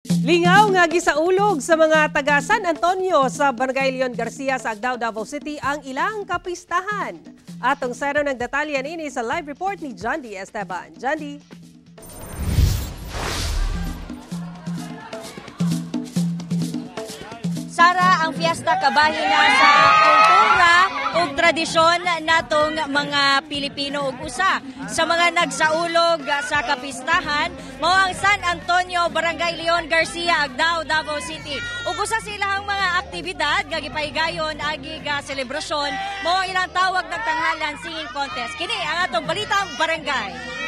Lingaw nga gisaulog sa mga taga San Antonio sa Barangay Leon Garcia sa Agdao, Davao City ang ilang kapistahan. Atong sero ng detalyan ini sa live report ni John D. Esteban. John D. Sara, ang fiesta kabahin na sa kultura o tradisyon natong mga Pilipino ug usa sa mga nagsaulog sa kapistahan mao ang San Antonio, Barangay Leon Garcia, Agdao, Davao City. Ug usa silang mga aktibidad nga gipahigayon agi ga selebrasyon mao ilang tawag ng tanghalan singing contest. Kini ang atong balitang barangay.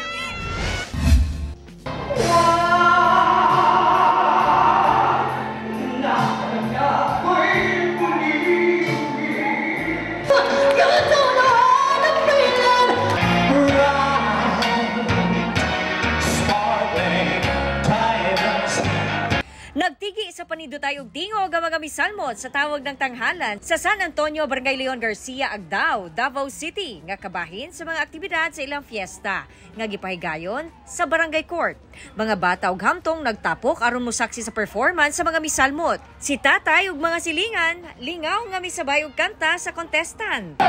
Nagtigi sa panindutay og tingog ang mga misalmot sa tawag ng tanghalan sa San Antonio, Barangay Leon Garcia, Agdao, Davao City nga kabahin sa mga aktibidad sa ilang fiesta nga gipahigayon sa Barangay Court. Mga bata ug hamtong nagtapok aron mosaksi sa performance sa mga misalmot. Si tatay ug mga silingan lingaw nga misabay og kanta sa contestant.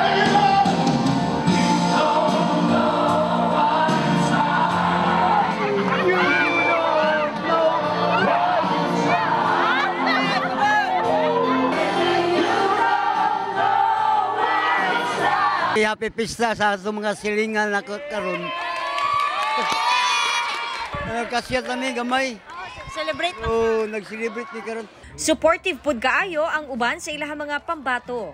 Happy pista sa mga silingan na karon. Kasya kami gamay. Celebrate. Oh, nag-celebrate ni karon. Supportive pud kaayo ang uban sa ilahang mga pambato.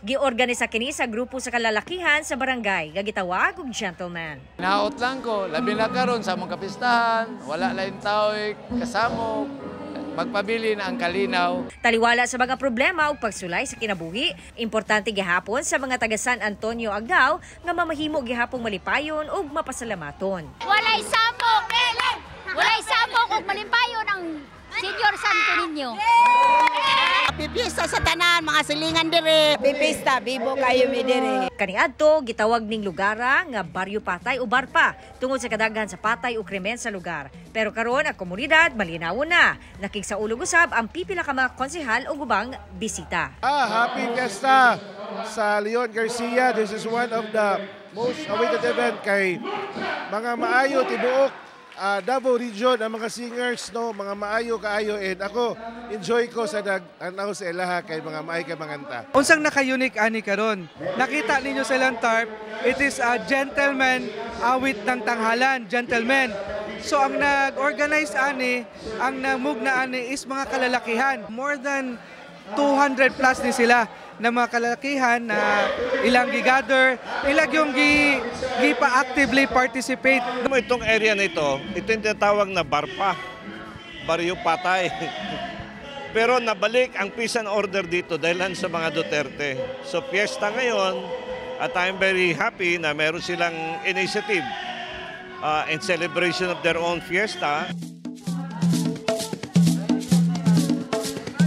Giorganisa kini sa grupo sa kalalakihan sa barangay nga gitawag og gentleman. Naot lang ko, labi na karon sa mga kapistahan, wala lain tao kasamo. Magpabili na ang kalinaw. Taliwala sa mga problema ug pagsulay sa kinabuhi, importante gihapon sa mga taga San Antonio, Agdao nga mamahimo gihapong malipayon ug mapasalamaton. Walay samok! Walay samok ug malipayon ang Senior Santo Niño. Happy Fiesta sa tanan, mga silingan dire. Happy Fiesta, bibo kayo mi dire. Kaniadto gitawag ning lugara nga Baryo Patay o Barpa tungod sa kadaghan sa patay o krimen sa lugar. Pero karon ang komunidad malinaw na. Nakigsaulog usab ang pipila ka mga konsehal o ubang bisita. Happy Fiesta sa Leon Garcia. This is one of the most awaited event kay mga maayo tibuok Davao Region, ang mga singers, no, mga maayo kaayo, and ako enjoy ko sa nag-anaw sa ilaha kay mga maayo kay manganta. Unsang naka-unique ani karon? Nakita ninyo sa ilang tarp, it is a gentleman awit ng tanghalan, gentleman. So ang nag-organize ani, ang namugna ani is mga kalalakihan. More than 200 plus ni sila na mga kalalakihan na ilang gigather, ilang yung gipa-actively participate. Itong area na ito yung tinatawag na Barpa, Baryo Patay. Pero nabalik ang peace and order dito dahil sa mga Duterte. So fiesta ngayon at I'm very happy na meron silang initiative in celebration of their own fiesta.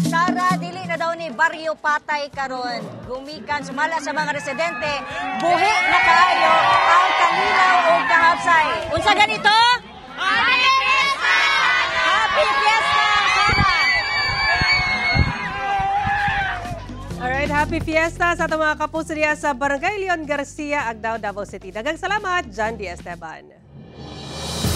Sara, dili na daw ni Baryo Patay karon. Gumikan sumala sa mga residente, buhi na kaayo ang kalinaw o kahapsay. Unsa ganito? Happy Fiesta! Happy Fiesta, Sara! Alright, happy fiesta sa ating mga kapuso diya sa Barangay Leon Garcia, Agdao, Davao City. Daghang salamat, John D. Esteban.